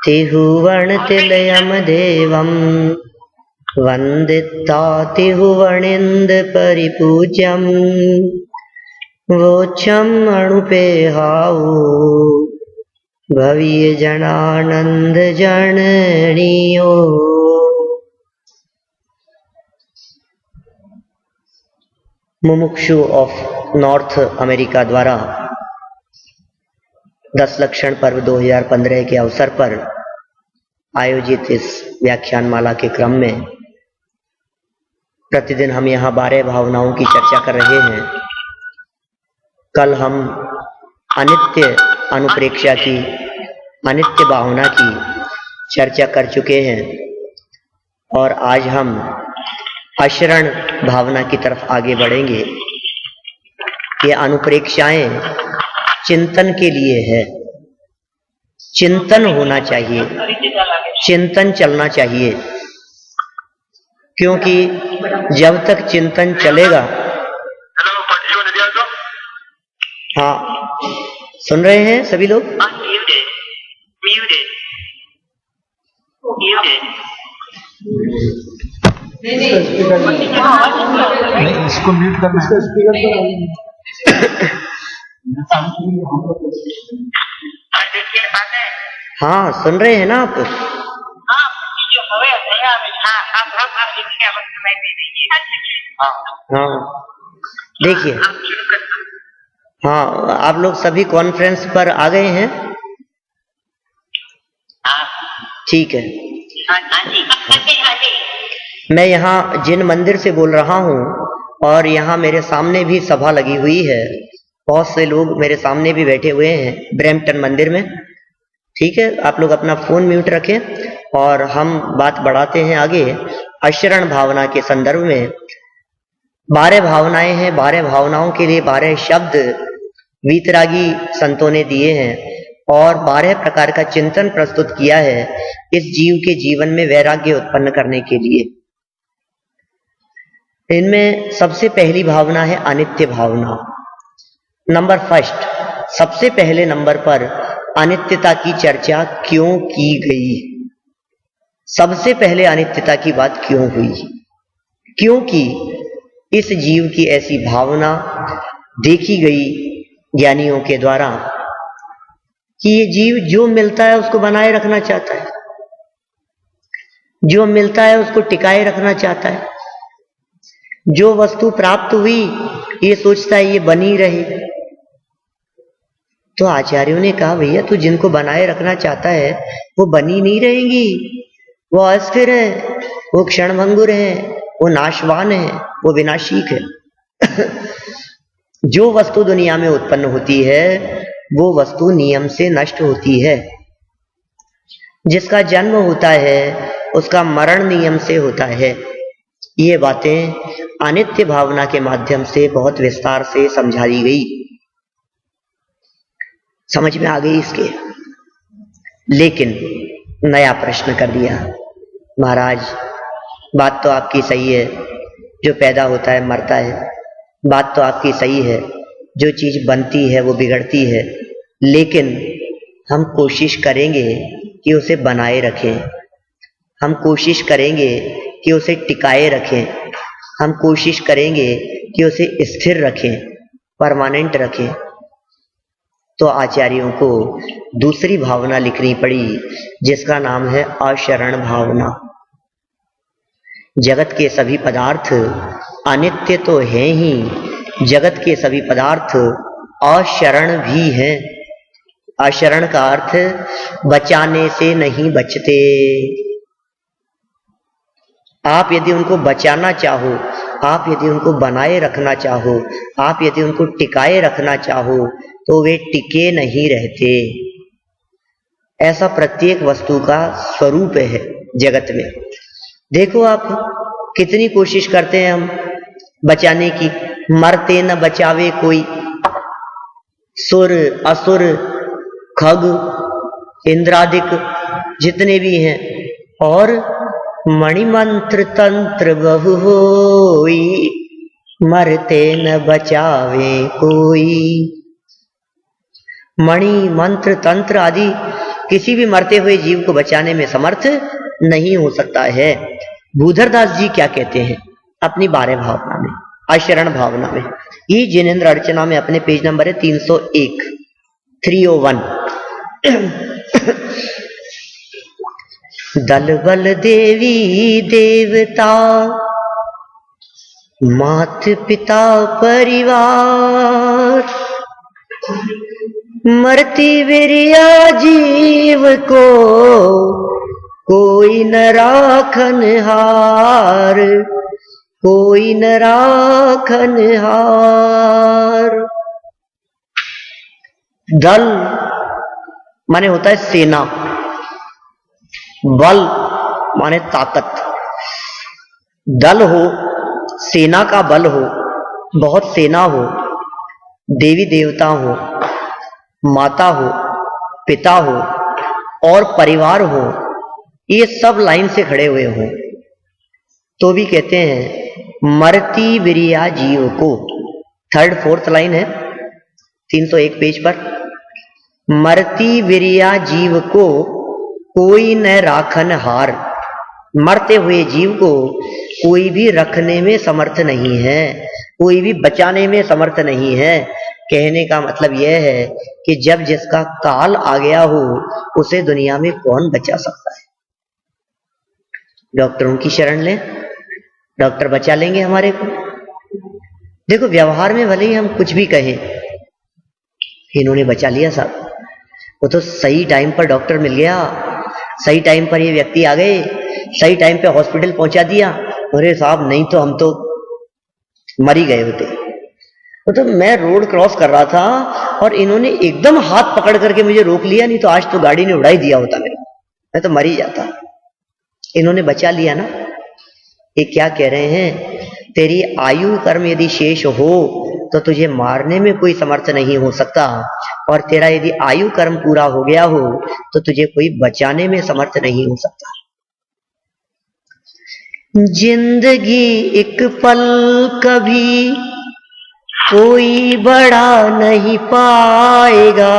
तिहुवणतिलयम देवम वंदिता तिहुवणिंद परिपूज्यम वोच्छम अणुपेहाऊ भव्य जनानंद जननियो। मुमुक्षु of north America द्वारा 10 लक्षण पर्व 2015 के अवसर पर आयोजित इस व्याख्यानमाला के क्रम में प्रतिदिन हम यहाँ 12 भावनाओं की चर्चा कर रहे हैं। कल हम अनित्य अनुप्रेक्षा की, अनित्य भावना की चर्चा कर चुके हैं और आज हम अशरण भावना की तरफ आगे बढ़ेंगे। ये अनुप्रेक्षाएं चिंतन के लिए है, चिंतन होना चाहिए, चिंतन चलना चाहिए, क्योंकि जब तक चिंतन चलेगा। हाँ, सुन रहे हैं सभी लोग? नहीं, इसको म्यूट करना है। हाँ, सुन रहे हैं ना आप? हाँ, देखिए, हाँ, आप लोग सभी कॉन्फ्रेंस पर आ गए हैं? ठीक है। मैं यहाँ जिन मंदिर से बोल रहा हूँ और यहाँ मेरे सामने भी सभा लगी हुई है, बहुत से लोग मेरे सामने भी बैठे हुए हैं ब्रैम्पटन मंदिर में। ठीक है, आप लोग अपना फोन म्यूट रखें और हम बात बढ़ाते हैं आगे। अशरण भावना के संदर्भ में 12 भावनाएं हैं, 12 भावनाओं के लिए 12 शब्द वीतरागी संतों ने दिए हैं और 12 प्रकार का चिंतन प्रस्तुत किया है इस जीव के जीवन में वैराग्य उत्पन्न करने के लिए। इनमें सबसे पहली भावना है अनित्य भावना। नंबर फर्स्ट, सबसे पहले नंबर पर अनित्यता की चर्चा क्यों की गई? सबसे पहले अनित्यता की बात क्यों हुई? क्योंकि इस जीव की ऐसी भावना देखी गई ज्ञानियों के द्वारा कि ये जीव जो मिलता है उसको बनाए रखना चाहता है, जो मिलता है उसको टिकाए रखना चाहता है, जो वस्तु प्राप्त हुई ये सोचता है ये बनी रहे। तो आचार्यों ने कहा भैया तू जिनको बनाए रखना चाहता है वो बनी नहीं रहेंगी, वो अस्थिर है, वो क्षणभंगुर है, वो नाशवान है, वो विनाशीक है। जो वस्तु दुनिया में उत्पन्न होती है वो वस्तु नियम से नष्ट होती है। जिसका जन्म होता है उसका मरण नियम से होता है। ये बातें अनित्य भावना के माध्यम से बहुत विस्तार से समझाई गई। समझ में आ गई इसके? लेकिन नया प्रश्न कर दिया, महाराज बात तो आपकी सही है, जो पैदा होता है मरता है, बात तो आपकी सही है, जो चीज बनती है वो बिगड़ती है, लेकिन हम कोशिश करेंगे कि उसे बनाए रखें, हम कोशिश करेंगे कि उसे टिकाए रखें, हम कोशिश करेंगे कि उसे स्थिर रखें, परमानेंट रखें। तो आचार्यों को दूसरी भावना लिखनी पड़ी जिसका नाम है अशरण भावना। जगत के सभी पदार्थ अनित्य तो हैं ही, जगत के सभी पदार्थ अशरण भी हैं। अशरण का अर्थ बचाने से नहीं बचते। आप यदि उनको बचाना चाहो, आप यदि उनको बनाए रखना चाहो, आप यदि उनको टिकाए रखना चाहो तो वे टिके नहीं रहते। ऐसा प्रत्येक वस्तु का स्वरूप है जगत में। देखो आप कितनी कोशिश करते हैं हम बचाने की, मरते न बचावे कोई। सुर असुर खग इंद्रादिक जितने भी हैं, और मणिमंत्र तंत्र बहु होई, मरते न बचावे कोई। मणि मंत्र तंत्र आदि किसी भी मरते हुए जीव को बचाने में समर्थ नहीं हो सकता है। भूधरदास जी क्या कहते हैं अपनी 12 भावना में, अशरण भावना में, ये जिनेन्द्र अर्चना में अपने पेज नंबर है 301, 301। दल बल देवी देवता मात पिता परिवार, मरती बिरिया जीव को कोई न राखन हार, कोई न राखन हार। दल माने होता है सेना, बल माने ताकत। दल हो, सेना का बल हो, बहुत सेना हो, देवी देवता हो, माता हो, पिता हो और परिवार हो, ये सब लाइन से खड़े हुए हो, तो भी कहते हैं मरती बिरिया जीव को। 3rd 4th लाइन है 301 पेज पर। मरती बिरिया जीव को कोई न राखन हार, मरते हुए जीव को कोई भी रखने में समर्थ नहीं है, कोई भी बचाने में समर्थ नहीं है। कहने का मतलब यह है कि जब जिसका काल आ गया हो उसे दुनिया में कौन बचा सकता है। डॉक्टरों की शरण लें, डॉक्टर बचा लेंगे हमारे को। देखो व्यवहार में भले ही हम कुछ भी कहें, इन्होंने बचा लिया साहब, वो तो सही टाइम पर डॉक्टर मिल गया, सही टाइम पर ये व्यक्ति आ गए, सही टाइम पे हॉस्पिटल पहुंचा दिया। अरे साहब नहीं तो हम तो मर ही गए होते। तो मैं रोड क्रॉस कर रहा था और इन्होंने एकदम हाथ पकड़ करके मुझे रोक लिया, नहीं तो आज तो गाड़ी ने उड़ा ही दिया होता मेरे, मैं तो मर ही जाता। इन्होंने बचा लिया ना। ये क्या कह रहे हैं, तेरी आयु कर्म यदि शेष हो तो तुझे मारने में कोई समर्थ नहीं हो सकता, और तेरा यदि आयु कर्म पूरा हो गया हो तो तुझे कोई बचाने में समर्थ नहीं हो सकता। जिंदगी एक पल कभी कोई बड़ा नहीं पाएगा,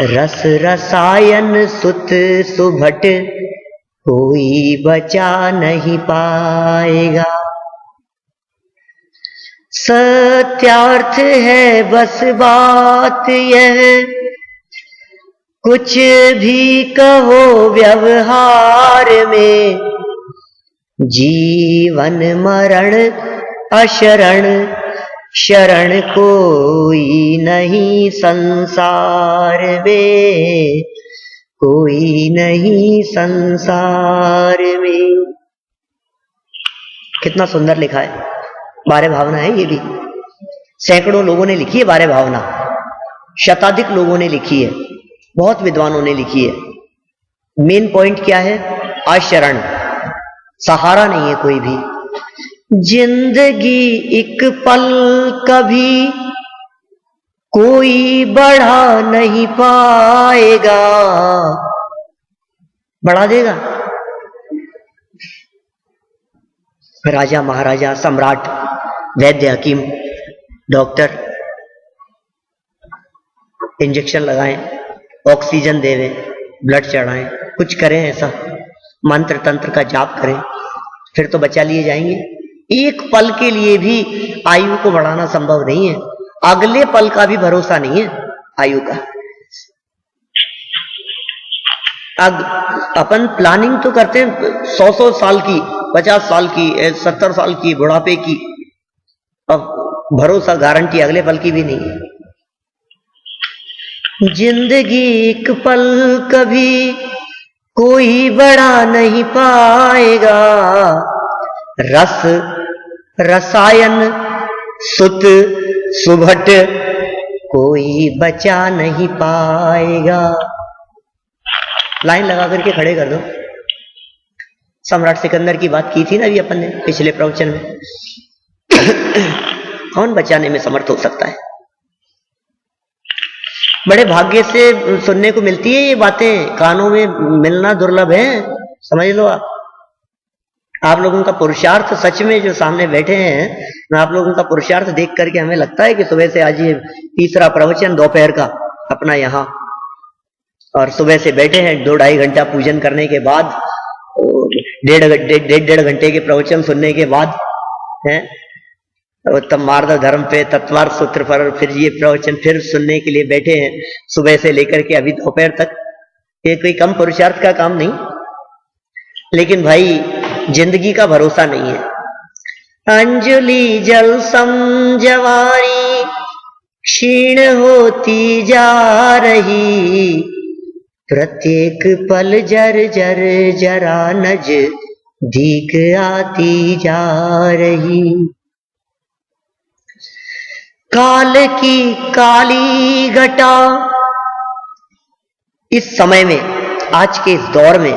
रस रसायन सुत सुभट कोई बचा नहीं पाएगा। सत्यार्थ है बस बात यह, कुछ भी कहो व्यवहार में, जीवन मरण अशरण शरण कोई नहीं संसार में, कोई नहीं संसार में। कितना सुंदर लिखा है। 12 भावना है ये भी, सैकड़ों लोगों ने लिखी है 12 भावना, शताधिक लोगों ने लिखी है, बहुत विद्वानों ने लिखी है। मेन पॉइंट क्या है, आशरण, सहारा नहीं है कोई भी। जिंदगी एक पल कभी कोई बढ़ा नहीं पाएगा, बढ़ा देगा। राजा महाराजा सम्राट वैद्य हकीम डॉक्टर इंजेक्शन लगाएं, ऑक्सीजन देवें, ब्लड चढ़ाएं, कुछ करें ऐसा, मंत्र तंत्र का जाप करें, फिर तो बचा लिए जाएंगे। एक पल के लिए भी आयु को बढ़ाना संभव नहीं है, अगले पल का भी भरोसा नहीं है आयु का। अब अपन प्लानिंग तो करते हैं 100 साल की, 50 साल की, 70 साल की, बुढ़ापे की, अब भरोसा गारंटी अगले पल की भी नहीं है। जिंदगी एक पल कभी कोई बढ़ा नहीं पाएगा, रस रसायन सुत सुभट कोई बचा नहीं पाएगा। लाइन लगा करके खड़े कर दो। सम्राट सिकंदर की बात की थी ना अभी अपन ने पिछले प्रवचन में। कौन बचाने में समर्थ हो सकता है? बड़े भाग्य से सुनने को मिलती है ये बातें, कानों में मिलना दुर्लभ है, समझ लो आप लोगों का पुरुषार्थ सच में जो सामने बैठे हैं आप लोगों का पुरुषार्थ देख करके हमें लगता है कि सुबह से आज ये तीसरा प्रवचन दोपहर का अपना यहाँ, और सुबह से बैठे हैं 2-2.5 घंटा पूजन करने के बाद, डेढ़ घंटे के प्रवचन सुनने के बाद हैं, उत्तम मार्ग धर्म पे, तत्वार्थ सूत्र पर, फिर ये प्रवचन फिर सुनने के लिए बैठे हैं सुबह से लेकर के अभी दोपहर तक। ये कोई कम पुरुषार्थ का काम नहीं, लेकिन भाई जिंदगी का भरोसा नहीं है। अंजलि जल समझवारी क्षीण होती जा रही, प्रत्येक पल जर जर जरा नज दीक आती जा रही। काल की काली घटा, इस समय में, आज के इस दौर में,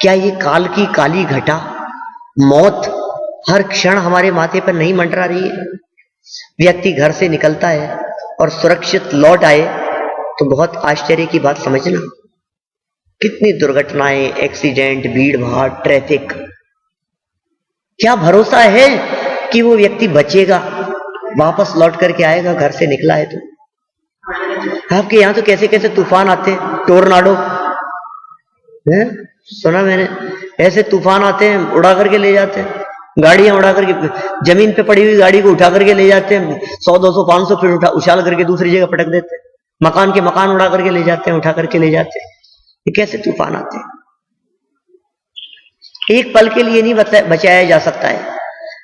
क्या ये काल की काली घटा मौत हर क्षण हमारे माथे पर नहीं मंडरा रही है? व्यक्ति घर से निकलता है और सुरक्षित लौट आए तो बहुत आश्चर्य की बात समझना, कितनी दुर्घटनाएं, एक्सीडेंट, भीड़ भाड़, ट्रैफिक, क्या भरोसा है कि वो व्यक्ति बचेगा, वापस लौट करके आएगा घर से निकला है तो? आपके यहां तो कैसे कैसे तूफान आते हैं, टोर्नाडो है, सुना मैंने, ऐसे तूफान आते हैं, उड़ा करके ले जाते हैं, गाड़ियां उड़ा करके, जमीन पे पड़ी हुई गाड़ी को उठा करके ले जाते हैं, 100, 200, 500 फीट उछाल करके दूसरी जगह पटक देते हैं, मकान के मकान उड़ा करके ले जाते हैं, उठा करके ले जाते हैं। ये कैसे तूफान आते हैं? एक पल के लिए नहीं बचाया जा सकता है,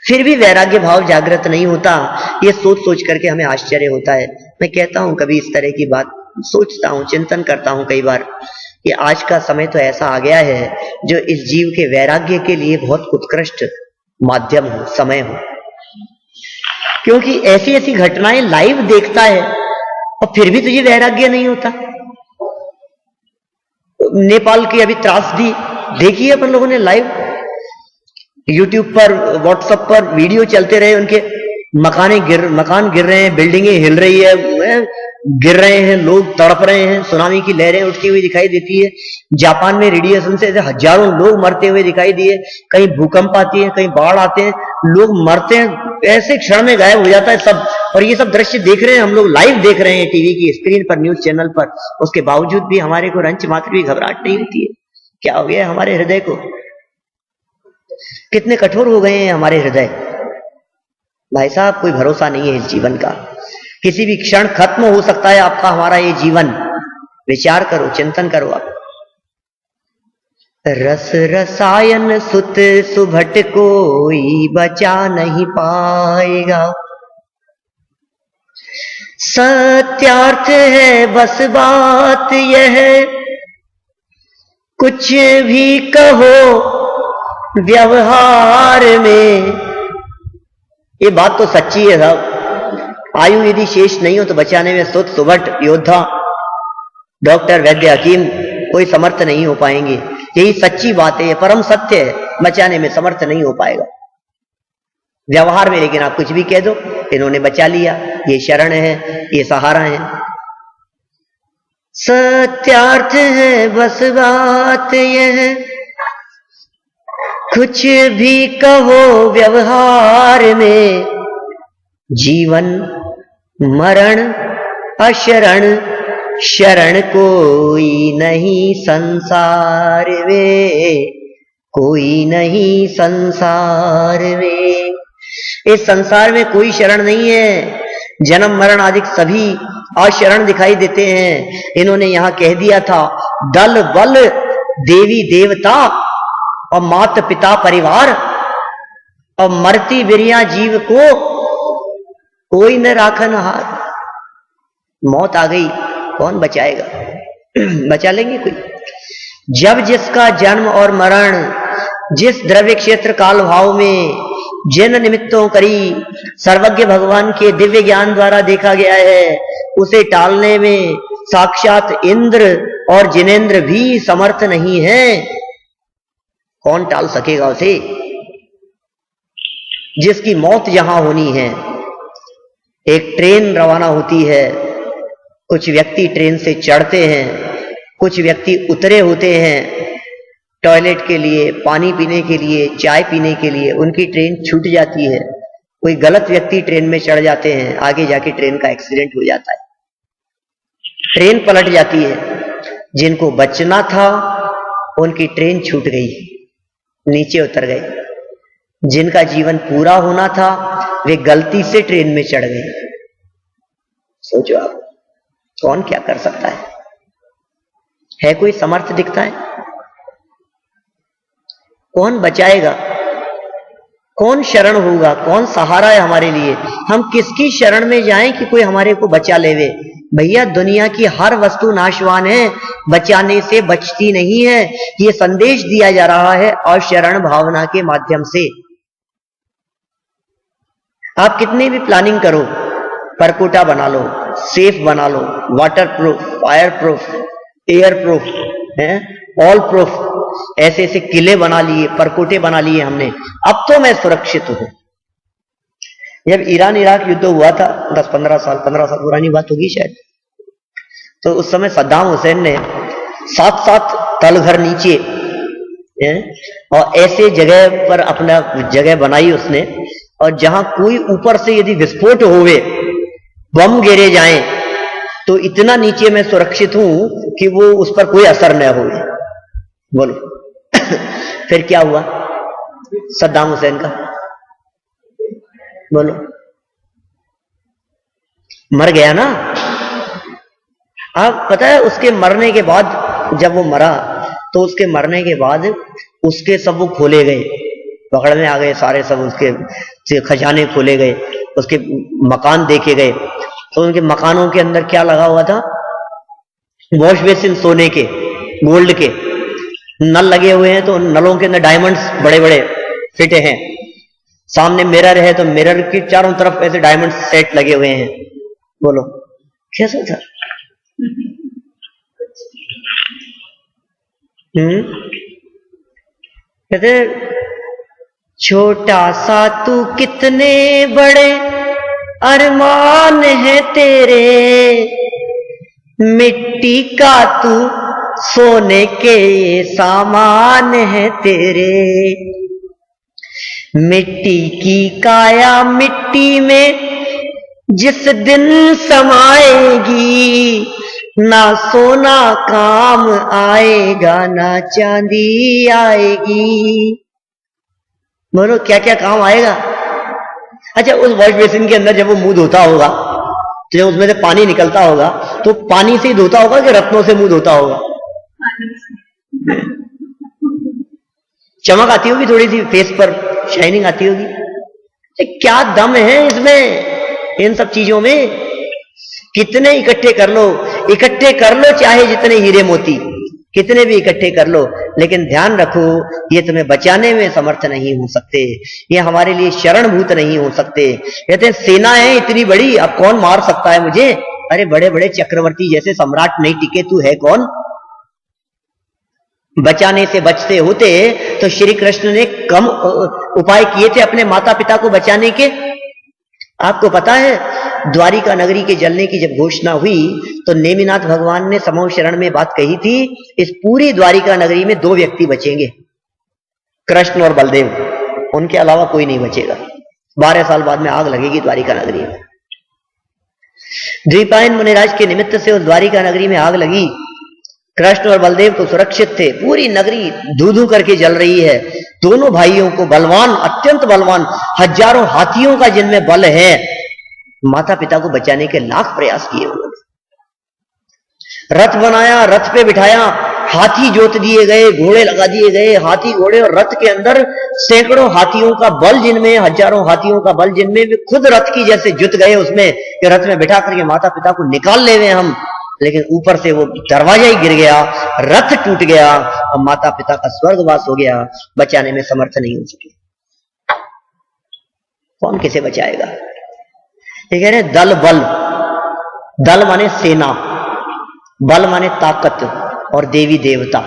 फिर भी वैराग्य भाव जागृत नहीं होता। ये सोच सोच करके हमें आश्चर्य होता है। मैं कहता हूं, कभी इस तरह की बात सोचता हूं, चिंतन करता हूं कई बार, कि आज का समय तो ऐसा आ गया है जो इस जीव के वैराग्य के लिए बहुत उत्कृष्ट माध्यम हो, समय हो, क्योंकि ऐसी ऐसी घटनाएं लाइव देखता है और फिर भी तुझे वैराग्य नहीं होता। नेपाल की अभी त्रासदी देखी है अपन लोगों ने लाइव, यूट्यूब पर, व्हाट्सएप पर वीडियो चलते रहे, उनके मकान गिर रहे हैं, बिल्डिंगें हिल रही है, गिर रहे हैं, लोग तड़प रहे हैं, सुनामी की लहरें उठती हुई दिखाई देती है। जापान में रेडिएशन से हजारों लोग मरते हुए दिखाई दिए, कहीं भूकंप आती है, कहीं बाढ़ आते हैं, लोग मरते हैं, ऐसे क्षण में गायब हो जाता है सब। और ये सब दृश्य देख रहे हैं हम लोग, लाइव देख रहे हैं टीवी की स्क्रीन पर, न्यूज चैनल पर। उसके बावजूद भी हमारे को रंच मात्र भी घबराहट नहीं होती है। क्या हो गया हमारे हृदय को? कितने कठोर हो गए हैं हमारे हृदय। भाई साहब, कोई भरोसा नहीं है इस जीवन का, किसी भी क्षण खत्म हो सकता है आपका हमारा ये जीवन। विचार करो, चिंतन करो आप। रस रसायन सुत सुभट कोई बचा नहीं पाएगा, सत्यार्थ है बस बात यह, कुछ भी कहो व्यवहार में। ये बात तो सच्ची है साहब। आयु यदि शेष नहीं हो तो बचाने में सुत सुभट योद्धा, डॉक्टर, वैद्य, हकीम कोई समर्थ नहीं हो पाएंगे। यही सच्ची बात है, ये परम सत्य है। बचाने में समर्थ नहीं हो पाएगा व्यवहार में। लेकिन आप कुछ भी कह दो, इन्होंने बचा लिया, ये शरण है, ये सहारा है। सत्यार्थ है बस बात यह, कुछ भी कहो व्यवहार में। जीवन मरण अशरण, शरण कोई नहीं संसार में, कोई नहीं संसार में। इस संसार में कोई शरण नहीं है। जन्म मरण आदि सभी अशरण दिखाई देते हैं। इन्होंने यहां कह दिया था, दल बल देवी देवता और माता पिता परिवार और मरती बिरिया जीव को कोई न राखन हार। मौत आ गई, कौन बचाएगा? बचा लेंगे कोई? जब जिसका जन्म और मरण जिस द्रव्य क्षेत्र काल भाव में जिन निमित्तों करी सर्वज्ञ भगवान के दिव्य ज्ञान द्वारा देखा गया है, उसे टालने में साक्षात इंद्र और जिनेंद्र भी समर्थ नहीं है। कौन टाल सकेगा उसे? जिसकी मौत जहां होनी है। एक ट्रेन रवाना होती है, कुछ व्यक्ति ट्रेन से चढ़ते हैं, कुछ व्यक्ति उतरे होते हैं टॉयलेट के लिए, पानी पीने के लिए, चाय पीने के लिए। उनकी ट्रेन छूट जाती है, कोई गलत व्यक्ति ट्रेन में चढ़ जाते हैं, आगे जाके ट्रेन का एक्सीडेंट हो जाता है, ट्रेन पलट जाती है। जिनको बचना था उनकी ट्रेन छूट गई, नीचे उतर गए। जिनका जीवन पूरा होना था वे गलती से ट्रेन में चढ़ गए। सोचो आप, कौन क्या कर सकता है कोई समर्थ दिखता है? कौन बचाएगा? कौन शरण होगा? कौन सहारा है हमारे लिए? हम किसकी शरण में जाएं कि कोई हमारे को बचा लेवे? भैया, दुनिया की हर वस्तु नाशवान है, बचाने से बचती नहीं है। ये संदेश दिया जा रहा है और शरण भावना के माध्यम से। आप कितनी भी प्लानिंग करो, परकोटा बना लो, सेफ बना लो, water proof, fire proof, air proof, all proof, ऐसे ऐसे किले बना लिए, परकोटे बना लिए हमने, अब तो मैं सुरक्षित हूं। जब ईरान इराक युद्ध हुआ था 15 साल पुरानी बात होगी शायद, तो उस समय सद्दाम हुसैन ने 7-7 तलघर नीचे और ऐसे जगह पर अपना जगह बनाई उसने, और जहां कोई ऊपर से यदि विस्फोट होवे, बम गिरे जाएं, तो इतना नीचे मैं सुरक्षित हूं कि वो उस पर कोई असर न हो। बोलो फिर क्या हुआ सद्दाम हुसैन का? बोलो, मर गया ना। आप पता है उसके मरने के बाद, जब वो मरा तो उसके मरने के बाद उसके सब वो खोले गए, पकड़ में आ गए सारे, सब उसके खजाने खोले गए, उसके मकान देखे गए। तो उनके मकानों के अंदर क्या लगा हुआ था? वॉश बेसिन सोने के, गोल्ड के, नल लगे हुए हैं तो नलों के अंदर डायमंड्स बड़े बड़े फिटे हैं, सामने मिरर है तो मिरर के चारों तरफ ऐसे डायमंड सेट लगे हुए हैं। बोलो कैसा था? कहते छोटा सा तू कितने बड़े अरमान है तेरे, मिट्टी का तू सोने के सामान है तेरे। मिट्टी की काया मिट्टी में जिस दिन समाएगी, ना सोना काम आएगा ना चांदी आएगी। बोलो क्या क्या काम आएगा? अच्छा, उस वॉश बेसिन के अंदर जब वो मुंह धोता होगा तो जब उसमें से पानी निकलता होगा तो पानी से ही धोता होगा कि रत्नों से मुंह धोता होगा? चमक आती होगी, थोड़ी सी फेस पर शाइनिंग आती होगी। क्या दम है इसमें, इन सब चीजों में? कितने इकट्ठे कर लो चाहे जितने हीरे मोती, कितने भी इकट्ठे कर लो, लेकिन ध्यान रखो ये तुम्हें बचाने में समर्थ नहीं हो सकते, ये हमारे लिए शरणभूत नहीं हो सकते। कहते हैं सेना है इतनी बड़ी, अब कौन मार सकता है मुझे? अरे बड़े बड़े चक्रवर्ती जैसे सम्राट नहीं टिके, तू है कौन? बचाने से बचते होते तो श्री कृष्ण ने कम उपाय किए थे अपने माता पिता को बचाने के। आपको पता है द्वारिका नगरी के जलने की जब घोषणा हुई तो नेमिनाथ भगवान ने समूह शरण में बात कही थी, इस पूरी द्वारिका नगरी में 2 व्यक्ति बचेंगे, कृष्ण और बलदेव, उनके अलावा कोई नहीं बचेगा। 12 साल बाद में आग लगेगी द्वारिका नगरी में। द्वीपायन मुनिराज के निमित्त से उस द्वारिका नगरी में आग लगी। कृष्ण और बलदेव तो सुरक्षित थे, पूरी नगरी धू धू करके जल रही है। दोनों भाइयों को बलवान, अत्यंत बलवान, हजारों हाथियों का जिनमें बल है, माता पिता को बचाने के लाख प्रयास किए उन्होंने। रथ बनाया, रथ पे बिठाया, हाथी जोत दिए गए, घोड़े लगा दिए गए, हाथी घोड़े और रथ के अंदर सैकड़ों हाथियों का बल जिनमें, हजारों हाथियों का बल जिनमें, वे खुद रथ की जैसे जुट गए उसमें कि रथ में बिठा करके माता पिता को निकाल ले गए हम। लेकिन ऊपर से वो दरवाजा ही गिर गया, रथ टूट गया और माता पिता का स्वर्गवास हो गया, बचाने में समर्थ नहीं हो सके। कौन किसे बचाएगा? ये कह रहे दल बल, दल माने सेना, बल माने ताकत और देवी देवता।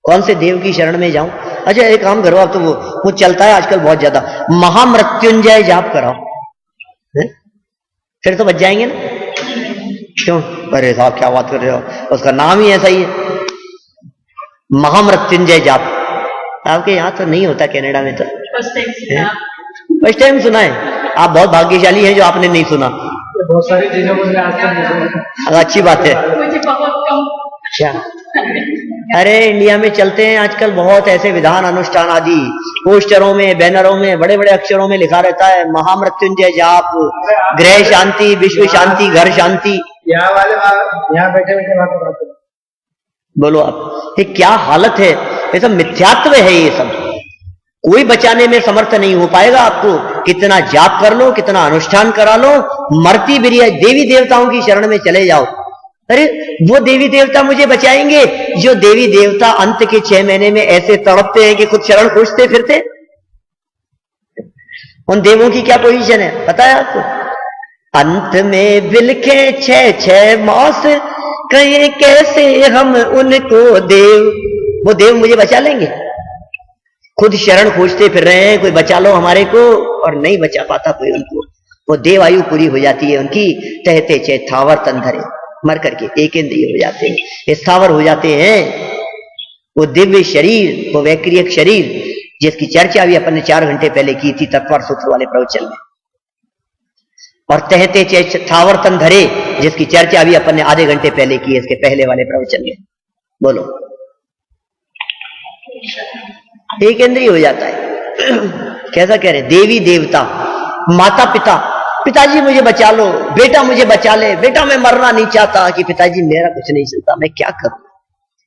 कौन से देव की शरण में जाऊं? अच्छा एक काम करो, अब तो वो चलता है आजकल बहुत ज्यादा, महामृत्युंजय जाप कराओ, फिर तो बच जाएंगे ना। क्यों? अरे साहब क्या बात कर रहे हो, उसका नाम ही ऐसा ही है, महामृत्युंजय जाप। आपके यहां तो नहीं होता, कनाडा में तो फर्स्ट टाइम सुना है। आप बहुत भाग्यशाली हैं जो आपने नहीं सुना। बहुत सारी चीजों को मैं आज तक नहीं सुना। अच्छी बात है। मुझे बहुत कम। क्या? अरे इंडिया में चलते हैं आजकल बहुत ऐसे विधान अनुष्ठान आदि, पोस्टरों में, बैनरों में बड़े बड़े अक्षरों में लिखा रहता है महामृत्युंजय जाप, गृह शांति, विश्व शांति, घर शांति। यहाँ वाले यहाँ बैठे बैठे बात करते हैं। बोलो आप, ये क्या हालत है? ये सब मिथ्यात्व है। ये सब कोई बचाने में समर्थ नहीं हो पाएगा आपको। कितना जाप कर लो, कितना अनुष्ठान करा लो, मरती बिरिया देवी देवताओं की शरण में चले जाओ। अरे वो देवी देवता मुझे बचाएंगे जो देवी देवता अंत के 6 महीने में ऐसे तड़पते हैं कि खुद शरण खोजते फिरते। उन देवों की क्या पोजीशन है पता है आपको? अंत में बिलखे 6 मास, कहें कैसे हम उनको देव। वो देव मुझे बचा लेंगे? खुद शरण खोजते फिर रहे हैं, कोई बचा लो हमारे को, और नहीं बचा पाता कोई उनको। वो देव आयु पूरी हो जाती है उनकी, तहते 6 थावर तन धरे, मर करके एक इंद्रिय हो जाते हैं, स्थावर हो जाते हैं। वो दिव्य शरीर, वो वैक्रियक शरीर जिसकी चर्चा भी अपन ने 4 घंटे पहले की थी तत्पर सूत्र वाले प्रवचन में, और तहते 6 थावर तन धरे जिसकी चर्चा भी अपन ने आधे घंटे पहले की है इसके पहले वाले प्रवचन में। बोलो, एक इंद्रिय हो जाता है। कैसा कह रहे? देवी देवता, माता पिता, पिताजी मुझे बचा लो, बेटा मुझे बचा ले, बेटा मैं मरना नहीं चाहता, कि पिताजी मेरा कुछ नहीं चलता, मैं क्या करूं,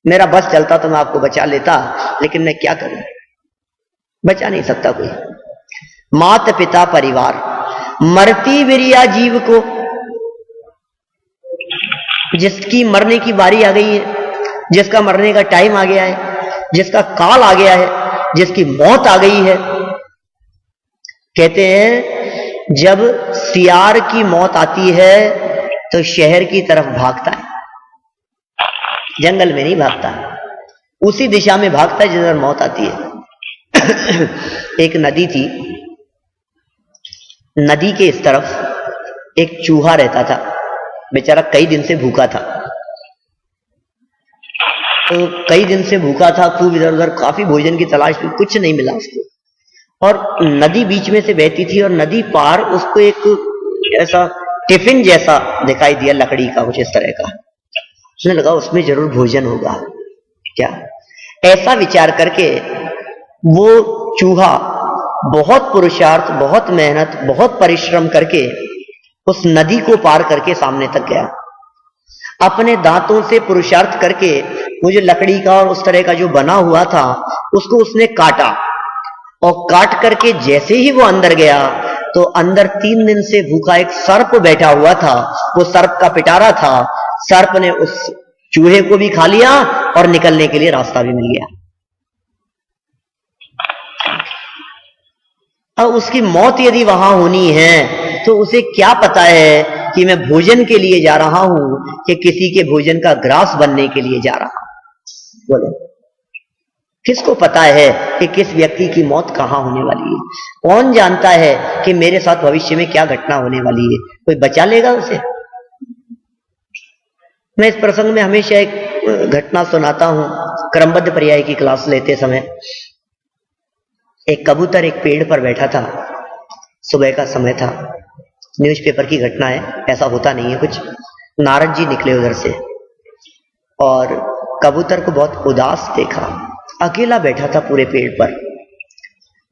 मेरा बस चलता तो मैं आपको बचा लेता, लेकिन मैं क्या करूं, बचा नहीं सकता कोई। माता पिता परिवार, मरती विरिया जीव को, जिसकी मरने की बारी आ गई है, जिसका मरने का टाइम आ गया है, जिसका काल आ गया है, जिसकी मौत आ गई है। कहते हैं जब सियार की मौत आती है तो शहर की तरफ भागता है, जंगल में नहीं भागता, उसी दिशा में भागता है जिधर मौत आती है। एक नदी थी, नदी के इस तरफ एक चूहा रहता था, बेचारा कई दिन से भूखा था। तो कई दिन से भूखा था, खूब इधर उधर काफी भोजन की तलाश में, कुछ नहीं मिला उसको। और नदी बीच में से बहती थी और नदी पार उसको एक ऐसा टिफिन जैसा दिखाई दिया, लकड़ी का कुछ इस तरह का। उसने लगा उसमें जरूर भोजन होगा क्या, ऐसा विचार करके वो चूहा बहुत पुरुषार्थ, बहुत मेहनत, बहुत परिश्रम करके उस नदी को पार करके सामने तक गया। अपने दांतों से पुरुषार्थ करके वो जो लकड़ी का और उस तरह का जो बना हुआ था उसको उसने काटा, और काट करके जैसे ही वो अंदर गया तो अंदर 3 दिन से भूखा एक सर्प बैठा हुआ था, वो सर्प का पिटारा था। सर्प ने उस चूहे को भी खा लिया और निकलने के लिए रास्ता भी मिल गया। अब उसकी मौत यदि वहां होनी है तो उसे क्या पता है कि मैं भोजन के लिए जा रहा हूं कि किसी के भोजन का ग्रास बनने के लिए जा रहा हूं। बोलो, किसको पता है कि किस व्यक्ति की मौत कहां होने वाली है? कौन जानता है कि मेरे साथ भविष्य में क्या घटना होने वाली है? कोई बचा लेगा उसे? मैं इस प्रसंग में हमेशा एक घटना सुनाता हूं। क्रमबद्ध पर्याय की क्लास लेते समय एक कबूतर एक पेड़ पर बैठा था, सुबह का समय था, न्यूज़पेपर की घटना है, ऐसा होता नहीं है कुछ। नारद जी निकले उधर से और कबूतर को बहुत उदास देखा, अकेला बैठा था पूरे पेड़ पर,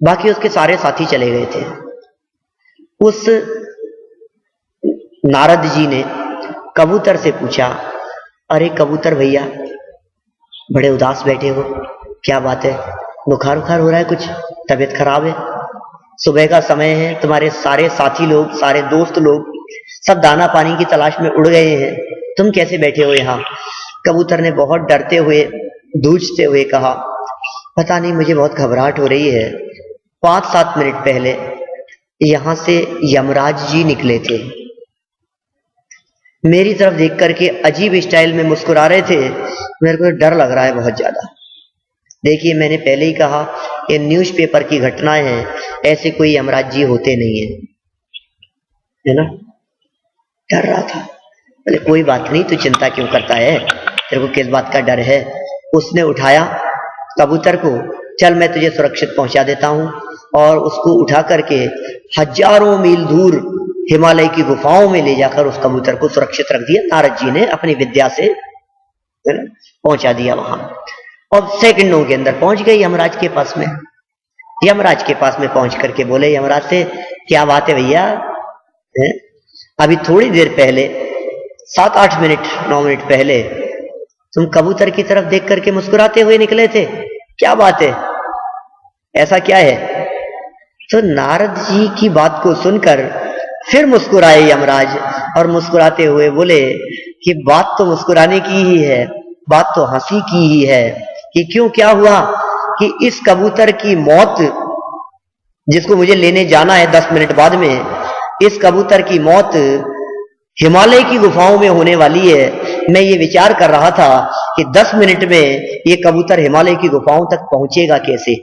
बाकी उसके सारे साथी चले गए थे। उस नारद जी ने कबूतर से पूछा, अरे कबूतर भैया, बड़े उदास बैठे हो, क्या बात है? बुखार उखार हो रहा है कुछ? तबीयत खराब है? सुबह का समय है, तुम्हारे सारे साथी लोग, सारे दोस्त लोग सब दाना पानी की तलाश में उड़ गए हैं, तुम कैसे बैठे हो यहाँ? कबूतर ने बहुत डरते हुए, धूजते हुए कहा, पता नहीं, मुझे बहुत घबराहट हो रही है। 5-7 मिनट पहले यहां से यमराज जी निकले थे, मेरी तरफ देख करके अजीब स्टाइल में मुस्कुरा रहे थे, मेरे को डर लग रहा है बहुत ज्यादा। देखिए, मैंने पहले ही कहा ये न्यूज़पेपर की घटनाएं हैं, ऐसे कोई यमराज जी होते नहीं है ना? डर रहा था। बोले कोई बात नहीं, तू चिंता क्यों करता है, तेरे को किस बात का डर है? उसने उठाया कबूतर को, चल मैं तुझे सुरक्षित पहुंचा देता हूं, और उसको उठा करके हजारों मील दूर हिमालय की गुफाओं में ले जाकर उस कबूतर को सुरक्षित रख दिया। नारद जी ने अपनी विद्या से पहुंचा दिया वहां, और सेकंडों के अंदर पहुंच गए यमराज के पास में। यमराज के पास में पहुंच करके बोले यमराज से, क्या बात है भैया, अभी थोड़ी देर पहले 7-8 मिनट 9 मिनट पहले तुम कबूतर की तरफ देख करके मुस्कुराते हुए निकले थे, क्या बात है, ऐसा क्या है? तो नारद जी की बात को सुनकर फिर मुस्कुराए यमराज, और मुस्कुराते हुए बोले कि बात तो मुस्कुराने की ही है, बात तो हंसी की ही है। कि क्यों, क्या हुआ कि इस कबूतर की मौत, जिसको मुझे लेने जाना है 10 मिनट बाद में, इस कबूतर की मौत हिमालय की गुफाओं में होने वाली है। मैं ये विचार कर रहा था कि 10 मिनट में ये कबूतर हिमालय की गुफाओं तक पहुंचेगा कैसे।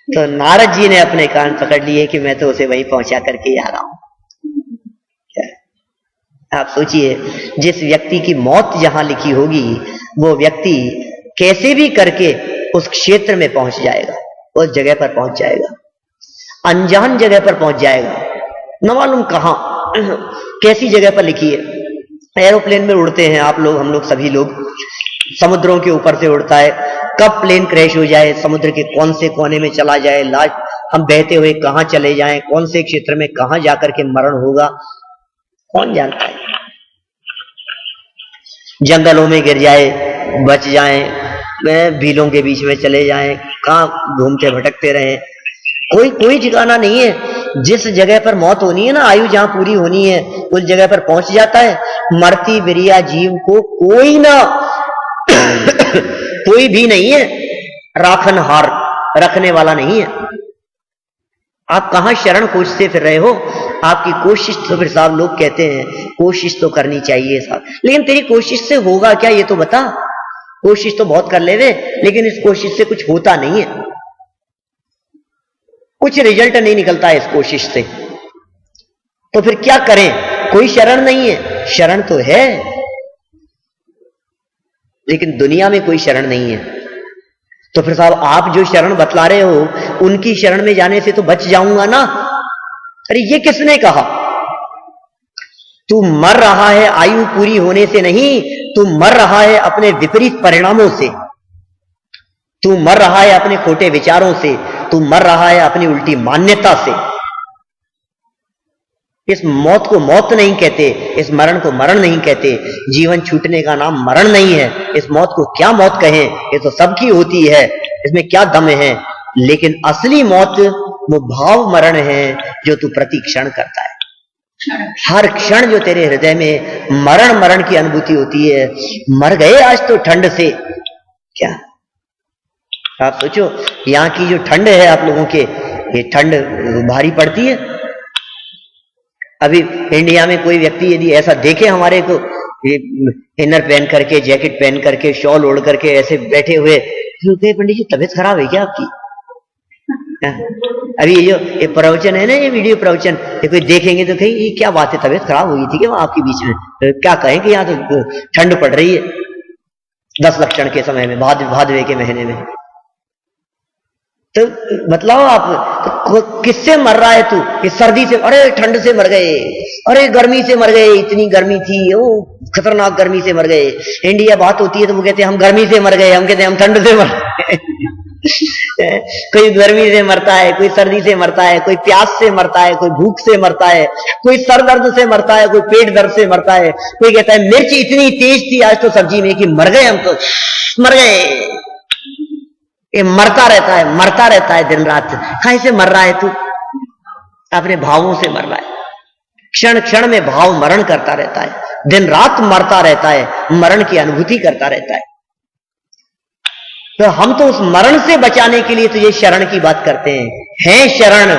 तो नारद जी ने अपने कान पकड़ लिए कि मैं तो उसे वहीं पहुंचा करके आ रहा हूं। आप सोचिए, जिस व्यक्ति की मौत जहां लिखी होगी वो व्यक्ति कैसे भी करके उस क्षेत्र में पहुंच जाएगा, उस जगह पर पहुंच जाएगा, अनजान जगह पर पहुंच जाएगा, न मालूम कहां कैसी जगह पर लिखी है। एरोप्लेन में उड़ते हैं आप लोग, हम लोग सभी लोग, समुद्रों के ऊपर से उड़ता है, कब प्लेन क्रैश हो जाए, समुद्र के कौन से कोने में चला जाए, लास्ट हम बहते हुए कहां चले जाएं, कौन से क्षेत्र में कहां जाकर के मरण होगा, कौन जानता है। जंगलों में गिर जाए, बच जाएं, भीलों के बीच में चले जाएं, कहां घूमते भटकते रहें, कोई ठिकाना नहीं है। जिस जगह पर मौत होनी है ना, आयु जहां पूरी होनी है, उस जगह पर पहुंच जाता है। मरती बिरिया जीव को कोई ना कोई भी नहीं है राखनहार, रखने वाला नहीं है। आप कहां शरण खोजते फिर रहे हो? आपकी कोशिश तो फिर साहब लोग कहते हैं कोशिश तो करनी चाहिए साहब, लेकिन तेरी कोशिश से होगा क्या ये तो बता। कोशिश तो बहुत कर ले वे, लेकिन इस कोशिश से कुछ होता नहीं है, कुछ रिजल्ट नहीं निकलता है इस कोशिश से। तो फिर क्या करें? कोई शरण नहीं है, शरण तो है लेकिन दुनिया में कोई शरण नहीं है। तो फिर साहब आप जो शरण बतला रहे हो उनकी शरण में जाने से तो बच जाऊंगा ना। अरे ये किसने कहा? तू मर रहा है आयु पूरी होने से नहीं, तू मर रहा है अपने विपरीत परिणामों से, तू मर रहा है अपने खोटे विचारों से, तू मर रहा है अपनी उल्टी मान्यता से। इस मौत को मौत नहीं कहते, इस मरण को मरण नहीं कहते। जीवन छूटने का नाम मरण नहीं है। इस मौत को क्या मौत कहें, ये तो सबकी होती है, इसमें क्या दम है। लेकिन असली मौत वो भाव मरण है जो तू प्रति क्षण करता है। हर क्षण जो तेरे हृदय में मरण मरण की अनुभूति होती है। मर गए आज तो ठंड से, क्या आप सोचो यहां की जो ठंड है आप लोगों के, ये ठंड भारी पड़ती है। अभी इंडिया में कोई व्यक्ति यदि ऐसा देखे हमारे को, इनर पहन करके, जैकेट पहन करके, शॉल ओढ़ करके ऐसे बैठे हुए, तो पंडित जी तबीयत खराब है क्या आपकी? अभी ये प्रवचन है ना, ये वीडियो प्रवचन, ये कोई देखेंगे तो कहीं ये क्या बात है, तबीयत खराब हुई थी क्या वहां आपके बीच में? क्या कहें कि यहाँ तो ठंड पड़ रही है 10 लक्षण के समय में, भादवे के महीने में। तो बतलाओ आप, तो किससे मर रहा है तू? कि सर्दी से, अरे ठंड से मर गए, अरे गर्मी से मर गए, इतनी गर्मी थी, ओ खतरनाक गर्मी से मर गए। इंडिया बात होती है तो वो कहते हैं हम गर्मी से मर गए, हम कहते हैं हम ठंड से मर गए। कोई गर्मी से मरता है, कोई सर्दी से मरता है, कोई प्यास से मरता है, कोई भूख से मरता है, कोई सर दर्द से मरता है, कोई पेट दर्द से मरता है, कोई कहता है मिर्च इतनी तेज थी आज तो सब्जी में कि मर गए, हम तो मर गए। ये मरता रहता है दिन रात। कहां से मर रहा है तू? अपने भावों से मर रहा है। क्षण क्षण में भाव मरण करता रहता है, दिन रात मरता रहता है, मरण की अनुभूति करता रहता है। तो हम तो उस मरण से बचाने के लिए तुझे शरण की बात करते हैं। है शरण,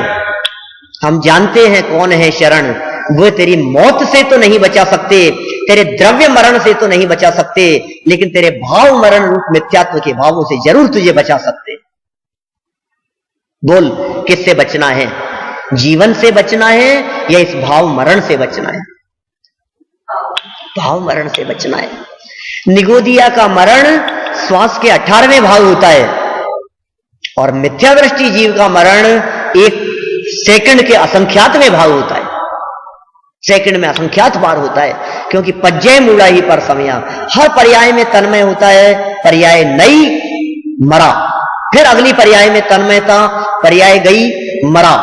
हम जानते हैं कौन है शरण। वो तेरी मौत से तो नहीं बचा सकते, तेरे द्रव्य मरण से तो नहीं बचा सकते, लेकिन तेरे भाव मरण रूप मिथ्यात्व के भावों से जरूर तुझे बचा सकते। बोल किससे बचना है? जीवन से बचना है या इस भाव मरण से बचना है? भाव मरण से बचना है। निगोदिया का मरण श्वास के 18वें भाव होता है, और मिथ्या दृष्टि जीव का मरण एक सेकंड के असंख्यात में भाग होता है, सेकंड में असंख्यात बार होता है, क्योंकि पज्जय मूड़ा ही पर समया, हर पर्याय में तन्मय होता है, पर्याय नई मरा, फिर अगली पर्याय में तन्मयता, पर्याय गई मरा,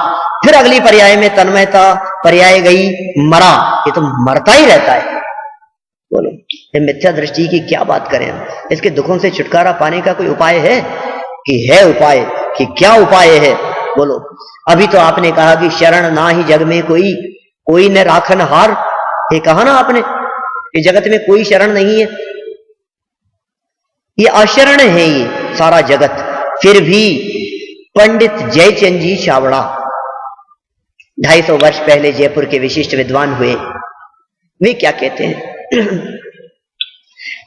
फिर अगली पर्याय में तन्मयता, पर्याय गई मरा, ये तो मरता ही रहता है। बोलो ये मिथ्या दृष्टि की क्या बात करें हम? इसके दुखों से छुटकारा पाने का कोई उपाय है कि है उपाय कि क्या उपाय है? बोलो। अभी तो आपने कहा कि शरण ना ही जग में कोई न राखन हार, ये कहा ना आपने कि जगत में कोई शरण नहीं है, ये अशरण है ये सारा जगत। फिर भी पंडित जयचंद जी छाबड़ा 250 वर्ष पहले जयपुर के विशिष्ट विद्वान हुए, वे क्या कहते हैं?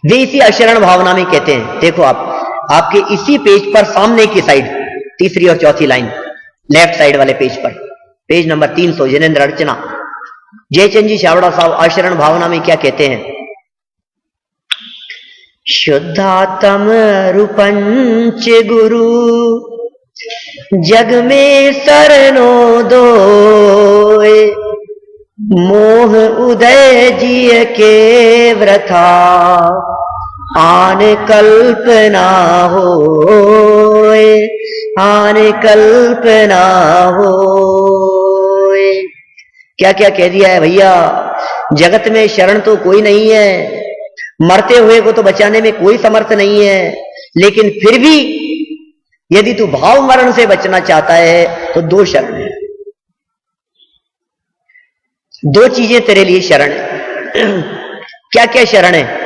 वे इसी अशरण भावना में कहते हैं, देखो आपके इसी पेज पर सामने की साइड, तीसरी और चौथी लाइन, लेफ्ट साइड वाले पेज पर, पेज नंबर 300, जिनेन्द्र अर्चना, जयचंद जी छाबड़ा साहब आशरण भावना में क्या कहते हैं? शुद्धात्म रूपंच गुरु जग में सरनो दोए, मोह उदय जिय के व्रथा आन कल्पना होए, आन कल्पना होए। क्या क्या कह दिया है भैया? जगत में शरण तो कोई नहीं है, मरते हुए को तो बचाने में कोई समर्थ नहीं है, लेकिन फिर भी यदि तू भाव मरण से बचना चाहता है तो 2 शरण है, 2 चीजें तेरे लिए शरण है। क्या क्या शरण है?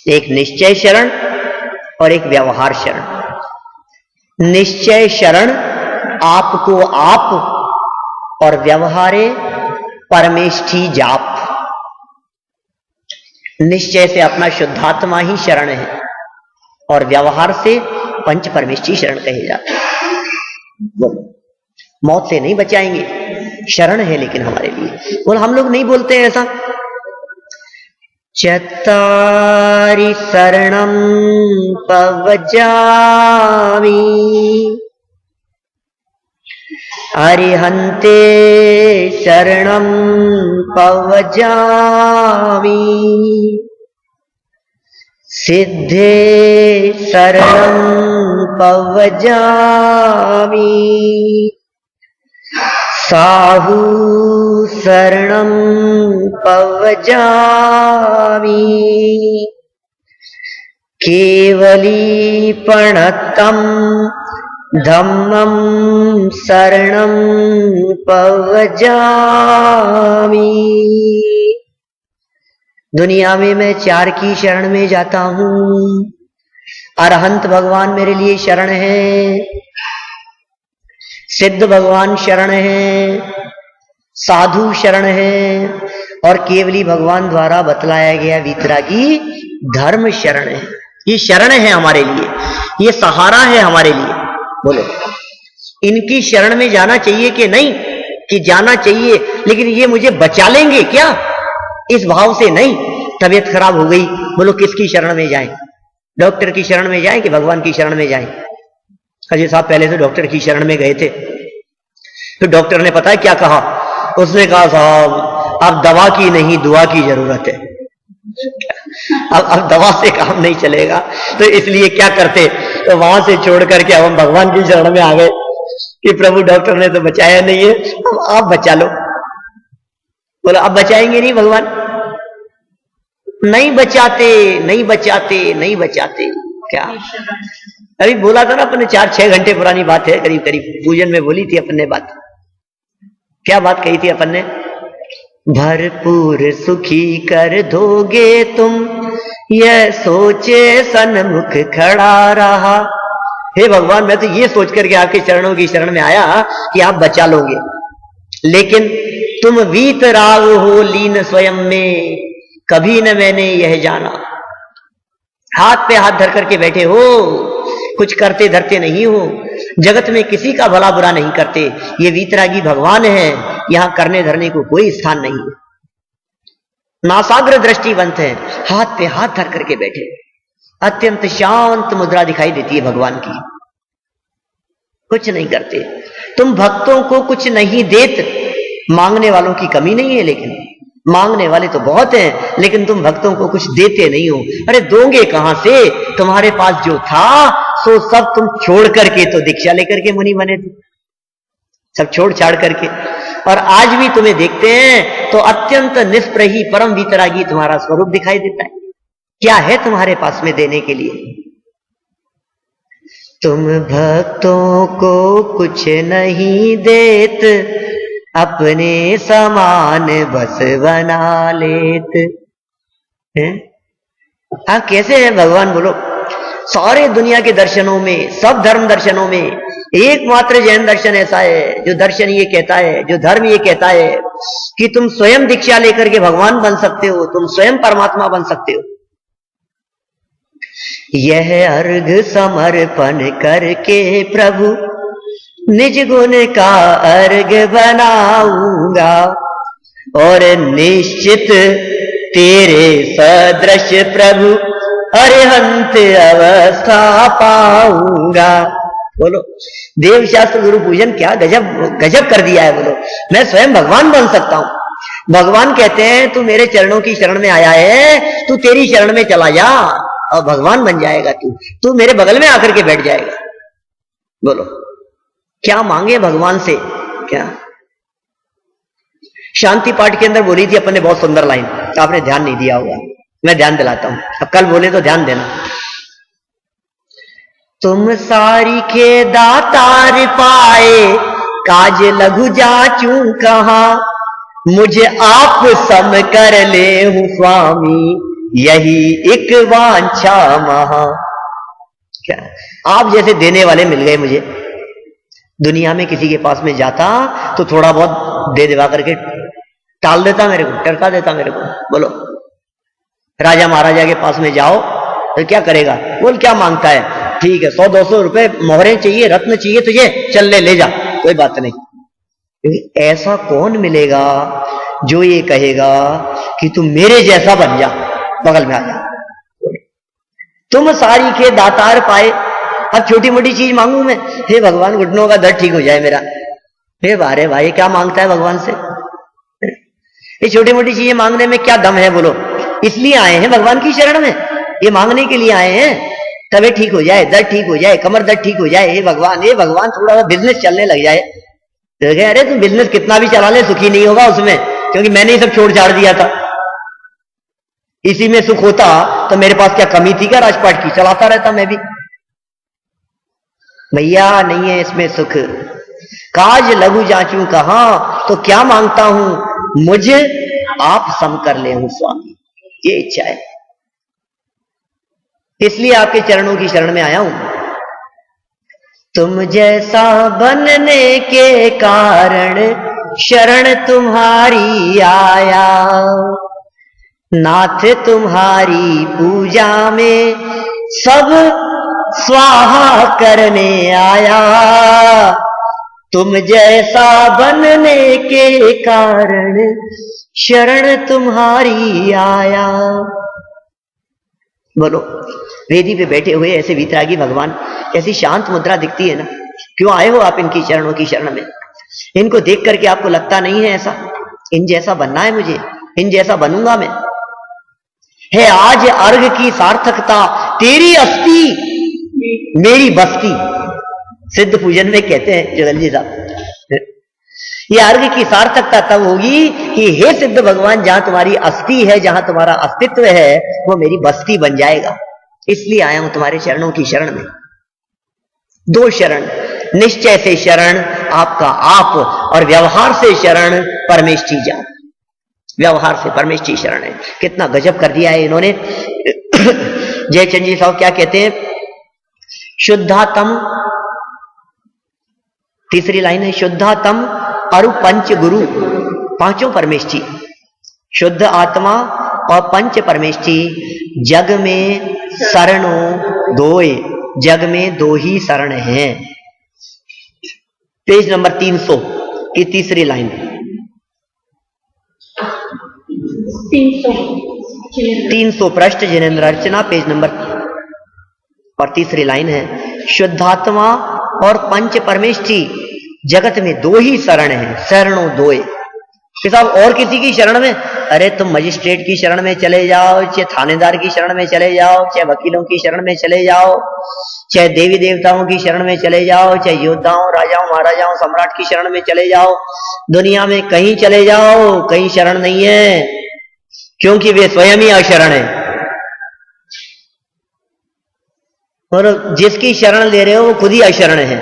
एक निश्चय शरण और एक व्यवहार शरण। निश्चय शरण आपको आप, और व्यवहारे परमेष्ठी जाप। निश्चय से अपना शुद्धात्मा ही शरण है, और व्यवहार से पंच परमेष्ठी शरण कहे जाते हैं। मौत से नहीं बचाएंगे, शरण है लेकिन हमारे लिए। बोल हम लोग नहीं बोलते हैं ऐसा, चत्तारि शरणं पवजामि अरिहन्ते शरणं पवजामि सिद्धे शरणं पवजामि साहू शरणं पवजामि केवली प्रणतं धम्मं शरणं पवजामि। दुनिया में मैं 4 की शरण में जाता हूं। अरहंत भगवान मेरे लिए शरण है, सिद्ध भगवान शरण है, साधु शरण है, और केवली भगवान द्वारा बतलाया गया वितरागी धर्म शरण है। ये शरण है हमारे लिए, ये सहारा है हमारे लिए। बोलो इनकी शरण में जाना चाहिए कि नहीं? कि जाना चाहिए, लेकिन ये मुझे बचा लेंगे क्या? इस भाव से नहीं। तबीयत खराब हो गई, बोलो किसकी शरण में जाएं? डॉक्टर की शरण में जाएं कि भगवान की शरण में जाएं? अजय साहब पहले तो डॉक्टर की शरण में गए थे, फिर डॉक्टर ने पता है क्या कहा? उसने कहा साहब अब दवा की नहीं दुआ की जरूरत है। अब दवा से काम नहीं चलेगा, तो इसलिए क्या करते, तो वहां से छोड़ करके अब हम भगवान की शरण में आ गए कि प्रभु डॉक्टर ने तो बचाया नहीं है, अब आप बचा लो। बोला अब बचाएंगे नहीं भगवान? नहीं बचाते, नहीं बचाते, नहीं बचाते। क्या अभी बोला था ना अपने, 4-6 घंटे पुरानी बात है, करीब करीब पूजन में बोली थी अपन ने बात। क्या बात कही थी अपन ने? भरपूर सुखी कर दोगे तुम, यह सोचे सन्मुख खड़ा रहा। हे भगवान मैं तो ये सोच करके आपके चरणों की शरण में आया कि आप बचा लोगे, लेकिन तुम वीतराग हो लीन स्वयं में, कभी न मैंने यह जाना। हाथ पे हाथ धर करके बैठे हो, कुछ करते धरते नहीं हो, जगत में किसी का भला बुरा नहीं करते। ये वीतरागी भगवान है, यहां करने धरने को कोई स्थान नहीं है। नासाग्र दृष्टिवंत है, हाथ पे हाथ धर करके बैठे, अत्यंत शांत मुद्रा दिखाई देती है भगवान की। कुछ नहीं करते। तुम भक्तों को कुछ नहीं देते, मांगने वालों की कमी नहीं है, लेकिन मांगने वाले तो बहुत हैं, लेकिन तुम भक्तों को कुछ देते नहीं हो। अरे दोगे कहां से? तुम्हारे पास जो था सो सब तुम छोड़ करके तो दीक्षा लेकर के मुनि बने थे, सब छोड़ छाड़ करके। और आज भी तुम्हें देखते हैं तो अत्यंत निष्प्रही परम वितरागी तुम्हारा स्वरूप दिखाई देता है। क्या है तुम्हारे पास में देने के लिए? तुम भक्तों को कुछ नहीं देत, अपने समान बस बना लेत हैं? आप कैसे हैं भगवान बोलो? सारे दुनिया के दर्शनों में, सब धर्म दर्शनों में एकमात्र जैन दर्शन ऐसा है जो दर्शन ये कहता है, जो धर्म ये कहता है कि तुम स्वयं दीक्षा लेकर के भगवान बन सकते हो, तुम स्वयं परमात्मा बन सकते हो। यह अर्घ समर्पण करके प्रभु निज गुण का अर्घ बनाऊंगा, और निश्चित तेरे सदृश प्रभु अरिहंत अवस्था पाऊंगा। बोलो, देव शास्त्र गुरु पूजन क्या गजब गजब कर दिया है। बोलो, मैं स्वयं भगवान बन सकता हूं। भगवान कहते हैं तू मेरे चरणों की शरण में आया है, तू तेरी शरण में चला जा और भगवान बन जाएगा। तू मेरे बगल में आकर के बैठ जाएगा। बोलो, क्या मांगे भगवान से? क्या शांति पाठ के अंदर बोली थी अपने बहुत सुंदर लाइन, आपने ध्यान नहीं दिया होगा, मैं ध्यान दिलाता हूं। अब कल बोले तो ध्यान देना। तुम सारी के दातार पाए, काज लघु जाचू कहा, मुझे आप सम कर ले हूं स्वामी, यही एक वांछा महा। क्या आप जैसे देने वाले मिल गए मुझे। दुनिया में किसी के पास में जाता तो थोड़ा बहुत दे दिवा करके टाल देता मेरे को, टरका देता मेरे को। बोलो, राजा महाराजा के पास में जाओ तो क्या करेगा? बोल क्या मांगता है? ठीक है, 100-200 रुपए मोहरे चाहिए, रत्न चाहिए तुझे, चल ले जा, कोई बात नहीं। ऐसा कौन मिलेगा जो ये कहेगा कि तू मेरे जैसा बन जा, बगल में आ जा। तुम सारी के दातार पाए, अब छोटी मोटी चीज मांगू मैं? हे भगवान, घुटनों का दर्द ठीक हो जाए मेरा। हे बारे भाई, क्या मांगता है भगवान से? ये छोटी मोटी चीजें मांगने में क्या दम है? बोलो, इसलिए आए हैं भगवान की शरण में, ये मांगने के लिए आए हैं। तबीयत ठीक हो जाए, दर्द ठीक हो जाए, कमर दर्द ठीक हो जाए। हे भगवान थोड़ा बिजनेस चलने लग जाए। तो अरे तुम बिजनेस कितना भी चला ले, सुखी नहीं होगा उसमें, क्योंकि मैंने ही सब छोड़ छाड़ दिया था। इसी में सुख होता तो मेरे पास क्या कमी थी क्या राजपाट की? चलाता रहता मैं भी। भैया नहीं है इसमें सुख। काज लघु जाचू कहा, तो क्या मांगता हूं? मुझे आप सम कर ले हूं स्वामी, ये इच्छा है। इसलिए आपके चरणों की शरण में आया हूं। तुम जैसा बनने के कारण शरण तुम्हारी आया, नाथ तुम्हारी पूजा में सब स्वाहा करने आया। तुम जैसा बनने के कारण शरण तुम्हारी आया। बोलो, वेदी पे बैठे हुए ऐसे वितरागी भगवान, ऐसी शांत मुद्रा दिखती है ना, क्यों आए हो आप इनकी चरणों की शरण में? इनको देख करके आपको लगता नहीं है ऐसा, इन जैसा बनना है मुझे, इन जैसा बनूंगा मैं? है आज अर्घ की सार्थकता, तेरी अस्थि मेरी बस्ती। सिद्ध पूजन में कहते हैं जोगल जी साहब, ये अर्घ की सार्थकता तब होगी कि हे सिद्ध भगवान, जहां तुम्हारी अस्थि है, जहां तुम्हारा अस्तित्व है, वो मेरी बस्ती बन जाएगा। इसलिए आया हूं तुम्हारे चरणों की शरण में। दो शरण, निश्चय से शरण आपका आप, और व्यवहार से शरण परमेष्ठी जा। व्यवहार से परमेष्ठी शरण है। कितना गजब कर दिया है इन्होंने। जयचंद जी साहब क्या कहते हैं? शुद्धातम, तीसरी लाइन है, शुद्धातम अरु पंच गुरु, पांचों परमेष्ठी, शुद्ध आत्मा और पंच परमेष्ठी, जग में शरणों दोए, जग में दो ही शरण हैं। पेज नंबर 300 की तीसरी लाइन, 300 पृष्ठ जिनेन्द्र अर्चना, पेज नंबर, और तीसरी लाइन है, शुद्धात्मा और पंच परमेष्ठी जगत में दो ही शरण है, शरणों दोए कि साहब और किसी की शरण में, अरे तुम मजिस्ट्रेट की शरण में चले जाओ, चाहे थानेदार की शरण में चले जाओ, चाहे वकीलों की शरण में चले जाओ, चाहे देवी देवताओं की शरण में चले जाओ, चाहे योद्धाओं राजाओं महाराजाओं सम्राट की शरण में चले जाओ, दुनिया में कहीं चले जाओ, कहीं शरण नहीं है, क्योंकि वे स्वयं ही अशरण है। और जिसकी शरण ले रहे हो वो खुद ही अशरण है।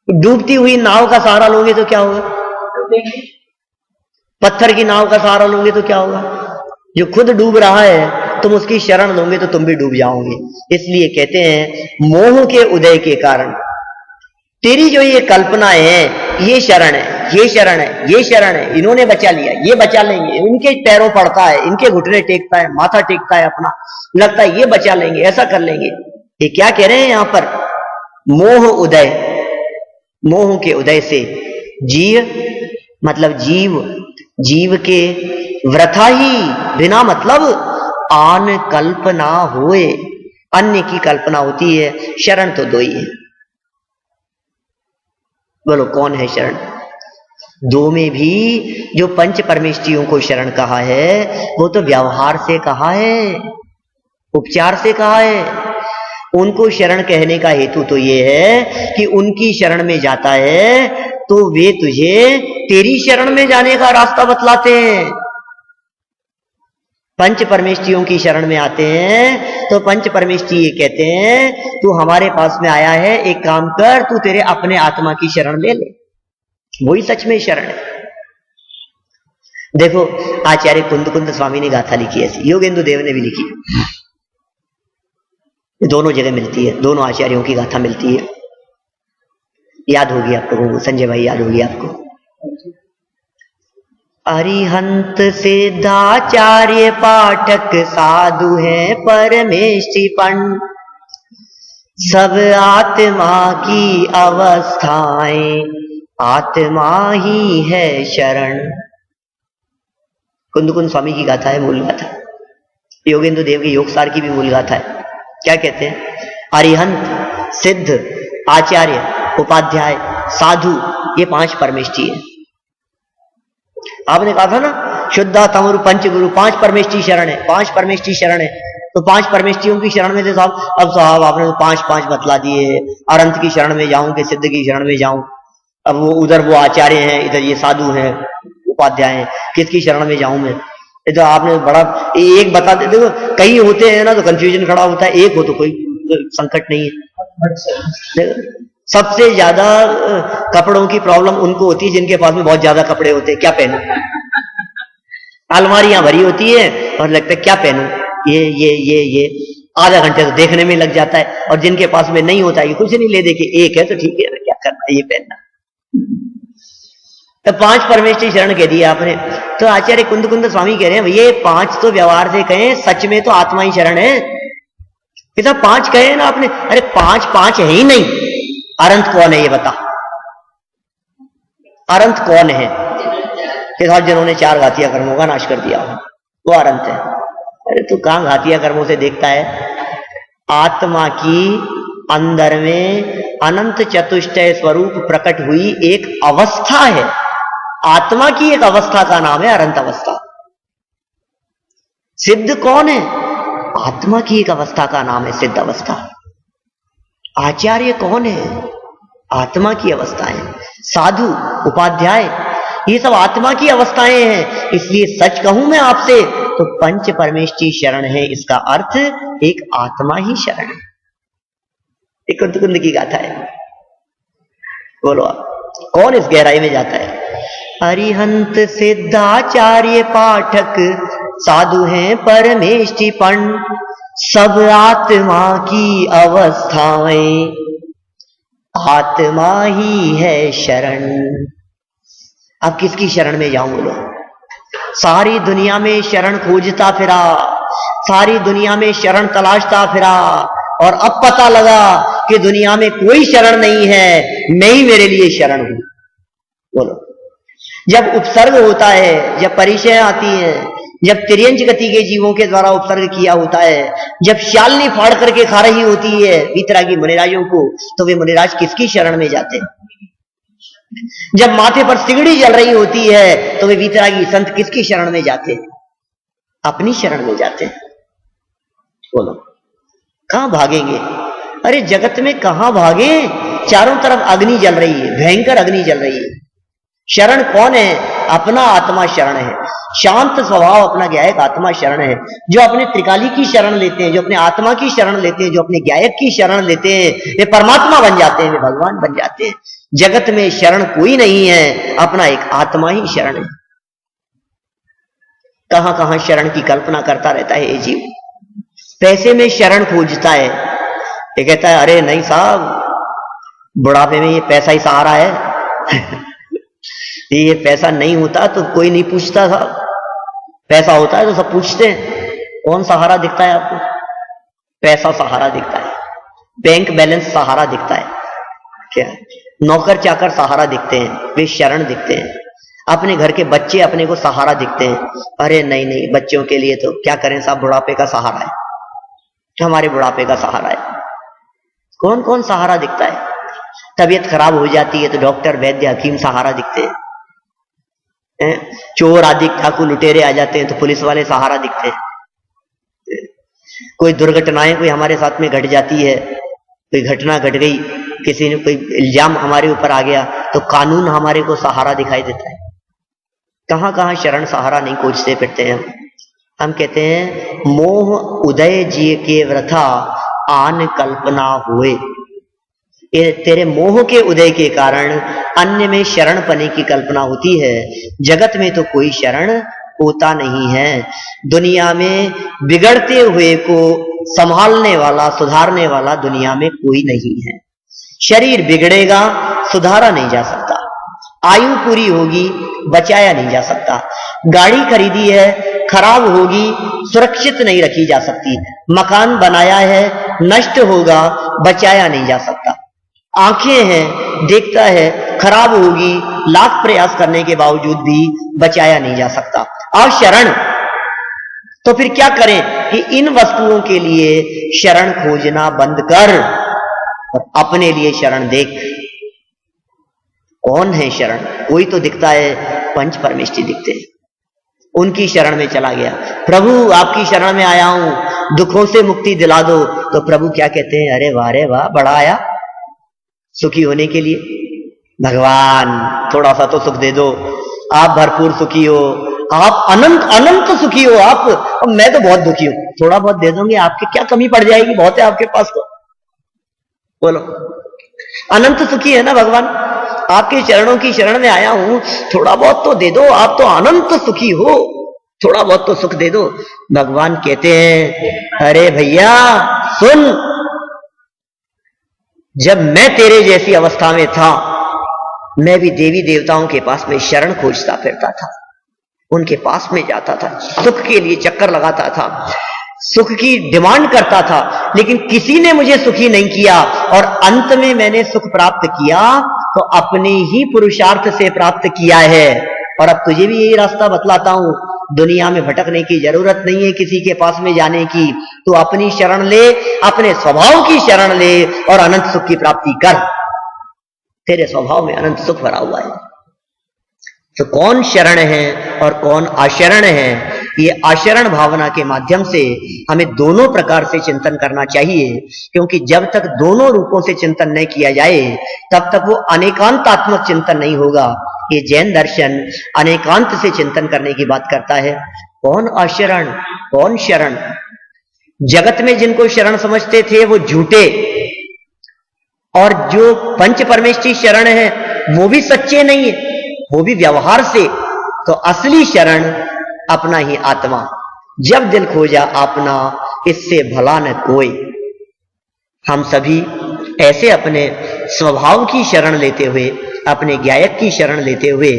डूबती हुई नाव का सहारा लोगे तो क्या होगा? पत्थर की नाव का सहारा लोगे तो क्या होगा? जो खुद डूब रहा है तुम उसकी शरण लोगे तो तुम भी डूब जाओगे। इसलिए कहते हैं मोह के उदय के कारण तेरी जो ये कल्पना है, ये शरण है, ये शरण है, ये शरण है, इन्होंने बचा लिया, ये बचा लेंगे, इनके पैरों पड़ता है, इनके घुटने टेकता है, माथा टेकता है अपना, लगता है ये बचा लेंगे, ऐसा कर लेंगे। ये क्या कह रहे हैं यहां पर? मोह उदय, मोह के उदय से जीव मतलब जीव के वृथा ही बिना मतलब आन कल्पना होए, अन्य की कल्पना होती है। शरण तो दो ही है। बोलो कौन है शरण? दो में भी जो पंच परमेष्ठियों को शरण कहा है वो तो व्यवहार से कहा है, उपचार से कहा है। उनको शरण कहने का हेतु तो ये है कि उनकी शरण में जाता है तो वे तुझे तेरी शरण में जाने का रास्ता बतलाते हैं। पंच परमेष्ठियों की शरण में आते हैं तो पंच परमेष्ठी ये कहते हैं तू हमारे पास में आया है, एक काम कर, तू तेरे अपने आत्मा की शरण ले ले, वही सच में शरण है। देखो आचार्य कुंद स्वामी ने गाथा लिखी है, योगेंद्र देव ने भी लिखी है, दोनों जगह मिलती है, दोनों आचार्यों की गाथा मिलती है। याद होगी आप लोगों को, संजय भाई याद होगी आपको। अरिहंत सिद्धाचार्य पाठक साधु है परमेष्ठिपन, सब आत्मा की अवस्थाएं आत्मा ही है शरण। कुंद स्वामी की गाथा है, मूल गाथा। योगेंद्र देव के योगसार की भी मूल गाथा है। क्या कहते हैं? अरिहंत, सिद्ध, आचार्य, उपाध्याय, साधु, ये पांच परमेष्ठी है। आपने कहा था ना शुद्धा तमुरु पंचगुरु, पांच परमेष्ठी शरण है, पांच परमेष्ठी शरण है। तो पांच परमेष्ठियों की शरण में थे साहब, अब साहब आपने तो पांच बतला दिए। अरंत की शरण में जाऊं कि सिद्ध की शरण में जाऊं? अब वो उधर वो आचार्य हैं, इधर ये साधु हैं, उपाध्याय हैं, किसकी शरण में जाऊं मैं? ये तो आपने बड़ा एक बता दे। देखो कई होते हैं ना तो कंफ्यूजन खड़ा होता है, एक हो तो कोई संकट नहीं है। सबसे ज्यादा कपड़ों की प्रॉब्लम उनको होती है जिनके पास में बहुत ज्यादा कपड़े होते हैं, क्या पहनूं? अलमारियां भरी होती है और लगता है क्या पहनूं, ये आधा घंटे तो देखने में लग जाता है। और जिनके पास में नहीं होता है कुछ नहीं, ले देखे एक है तो ठीक है, क्या करना, ये पहनना। तो पांच परमेष्ठी शरण कह दिया आपने। तो आचार्य कुंद स्वामी कह रहे हैं ये पांच तो व्यवहार से कहें, सच में तो आत्मा ही शरण है। कितना पांच कहे ना आपने, अरे पांच है ही नहीं। अरंत कौन है ये बता? अरंत कौन है? कि साहब जिन्होंने चार घातिया कर्मों का नाश कर दिया वो अरंत है। अरे तू कहां घातिया कर्मों से देखता है? आत्मा की अंदर में अनंत चतुष्टय स्वरूप प्रकट हुई एक अवस्था है। आत्मा की एक अवस्था का नाम है अनंत अवस्था। सिद्ध कौन है? आत्मा की एक अवस्था का नाम है सिद्ध अवस्था। आचार्य कौन है? आत्मा की अवस्थाएं। साधु, उपाध्याय, ये सब आत्मा की अवस्थाएं हैं। इसलिए सच कहूं मैं आपसे तो पंच परमेष्ठी शरण है, इसका अर्थ एक आत्मा ही शरण है। एक कुंद की गाथा है, बोलो आप कौन इस गहराई में जाता है? अरिहंत सिद्धाचार्य पाठक साधु हैं परमेष्ठिपन, सब आत्मा की अवस्थाएं आत्मा ही है शरण। अब किसकी शरण में जाऊं? बोलो। सारी दुनिया में शरण खोजता फिरा, सारी दुनिया में शरण तलाशता फिरा, और अब पता लगा कि दुनिया में कोई शरण नहीं है, मैं ही मेरे लिए शरण हूं। बोलो। जब उपसर्ग होता है, जब परिचय आती है, जब तिर्यंच गति के जीवों के द्वारा उपसर्ग किया होता है, जब शालनी फाड़ करके खा रही होती है वीतरागी मुनिराजों को, तो वे मुनिराज किसकी शरण में जाते हैं? जब माथे पर सिगड़ी जल रही होती है तो वे वीतरागी संत किसकी शरण में जाते हैं? अपनी शरण में जाते हैं। बोलो कहां भागेंगे? अरे जगत में कहां भागे? चारों तरफ अग्नि जल रही है, भयंकर अग्नि जल रही है। शरण कौन है? अपना आत्मा शरण है। शांत स्वभाव अपना गायक आत्मा शरण है। जो अपने त्रिकाली की शरण लेते हैं, जो अपने आत्मा की शरण लेते हैं, जो अपने गायक की शरण लेते हैं, वे परमात्मा बन जाते हैं, वे भगवान बन जाते हैं। जगत में शरण कोई नहीं है, अपना एक आत्मा ही शरण है। कहां कहां शरण की कल्पना करता रहता है ये जीव। पैसे में शरण खोजता है, ये कहता है अरे नहीं साहब, बुढ़ापे में ये पैसा ही सहारा है। ये पैसा नहीं होता तो कोई नहीं पूछता था, पैसा होता है तो सब पूछते हैं। कौन सहारा दिखता है आपको? पैसा सहारा दिखता है, बैंक बैलेंस सहारा दिखता है, क्या नौकर चाकर सहारा दिखते हैं, वे शरण दिखते हैं। अपने घर के बच्चे अपने को सहारा दिखते हैं। अरे नहीं नहीं, बच्चों के लिए तो क्या करें साहब, बुढ़ापे का सहारा है, हमारे बुढ़ापे का सहारा है। कौन कौन सहारा दिखता है? तबीयत खराब हो जाती है तो डॉक्टर वैद्य हकीम सहारा दिखते हैं। चोर आदि डाकू लुटेरे आ जाते हैं तो पुलिस वाले सहारा दिखते हैं। कोई दुर्घटनाएं कोई हमारे साथ में घट जाती है, कोई घटना घट गई, किसी ने कोई इल्जाम हमारे ऊपर आ गया तो कानून हमारे को सहारा दिखाई देता है। कहां कहां शरण सहारा नहीं खोजते फिरते हैं हम कहते हैं मोह उदय जी के व्रथा आन कल्पना हुए। तेरे मोह के उदय के कारण अन्य में शरण पने की कल्पना होती है। जगत में तो कोई शरण होता नहीं है। दुनिया में बिगड़ते हुए को संभालने वाला, सुधारने वाला दुनिया में कोई नहीं है। शरीर बिगड़ेगा, सुधारा नहीं जा सकता। आयु पूरी होगी, बचाया नहीं जा सकता। गाड़ी खरीदी है, खराब होगी, सुरक्षित नहीं रखी जा सकती। मकान बनाया है, नष्ट होगा, बचाया नहीं जा सकता। आंखें हैं, देखता है, खराब होगी, लाख प्रयास करने के बावजूद भी बचाया नहीं जा सकता। और शरण तो फिर क्या करें कि इन वस्तुओं के लिए शरण खोजना बंद कर और अपने लिए शरण देख। कौन है शरण? कोई तो दिखता है, पंच परमेष्ठी दिखते हैं, उनकी शरण में चला गया। प्रभु आपकी शरण में आया हूं, दुखों से मुक्ति दिला दो। तो प्रभु क्या कहते हैं? अरे वाह रे वाह, बड़ा आया सुखी होने के लिए। भगवान थोड़ा सा तो सुख दे दो, आप भरपूर सुखी हो, आप अनंत अनंत सुखी हो आप, और मैं तो बहुत दुखी हूं, थोड़ा बहुत दे दोगे, आपकी क्या कमी पड़ जाएगी, बहुत है आपके पास तो। बोलो, अनंत सुखी है ना भगवान, आपके चरणों की शरण में आया हूं, थोड़ा बहुत तो दे दो, आप तो अनंत सुखी हो, थोड़ा बहुत तो सुख दे दो। भगवान कहते हैं अरे भैया सुन, जब मैं तेरे जैसी अवस्था में था, मैं भी देवी देवताओं के पास में शरण खोजता फिरता था, उनके पास में जाता था, सुख के लिए चक्कर लगाता था, सुख की डिमांड करता था, लेकिन किसी ने मुझे सुखी नहीं किया। और अंत में मैंने सुख प्राप्त किया तो अपने ही पुरुषार्थ से प्राप्त किया है। और अब तुझे भी यही रास्ता बतलाता हूं, दुनिया में भटकने की जरूरत नहीं है किसी के पास में जाने की। तो अपनी शरण ले, अपने स्वभाव की शरण ले और अनंत सुख की प्राप्ति कर। तेरे स्वभाव में अनंत सुख भरा हुआ है। तो कौन शरण है और कौन आशरण है, ये आशरण भावना के माध्यम से हमें दोनों प्रकार से चिंतन करना चाहिए। क्योंकि जब तक दोनों रूपों से चिंतन नहीं किया जाए तब तक वो अनेकांतात्मक चिंतन नहीं होगा। ये जैन दर्शन अनेकांत से चिंतन करने की बात करता है। कौन आशरण, कौन शरण? जगत में जिनको शरण समझते थे वो झूठे, और जो पंच परमेष्ठी शरण है वो भी सच्चे नहीं है, वो भी व्यवहार से। तो असली शरण अपना ही आत्मा। जब दिल खोजा अपना, इससे भला न कोई। हम सभी ऐसे अपने स्वभाव की शरण लेते हुए, अपने गायक की शरण लेते हुए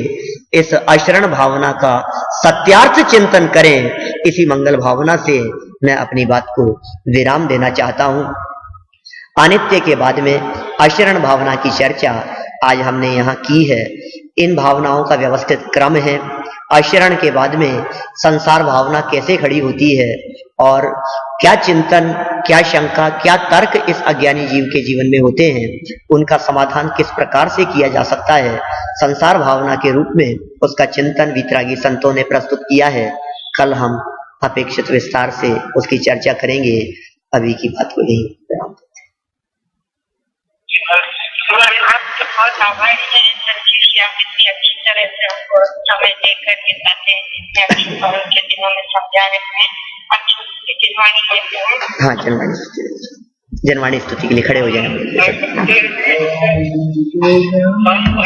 इस आशरण भावना का सत्यार्थ चिंतन करें। इसी मंगल भावना से मैं अपनी बात को विराम देना चाहता हूं। अनित्य के बाद में आशरण भावना की चर्चा आज हमने यहां की है। इन भावनाओं का व्यवस्थित क्रम है। आचरण के बाद में संसार भावना कैसे खड़ी होती है और क्या चिंतन, क्या शंका, क्या तर्क इस अज्ञानी जीव के जीवन में होते हैं, उनका समाधान किस प्रकार से किया जा सकता है, संसार भावना के रूप में उसका चिंतन वितरागी संतों ने प्रस्तुत किया है। कल हम अपेक्षित विस्तार से उसकी चर्चा करेंगे। अभी की बात को यही विराम देते आपके बहुत आभारी है संजीव जी, आप इतनी अच्छी तरह से हमको समय देकर बताते हैं, जितने अच्छे पर्व के दिनों में समझा रहे हैं। अच्छी जिनवाणी लेते हैं। हाँ, जनवाणी स्तुति के लिए खड़े हो जाए।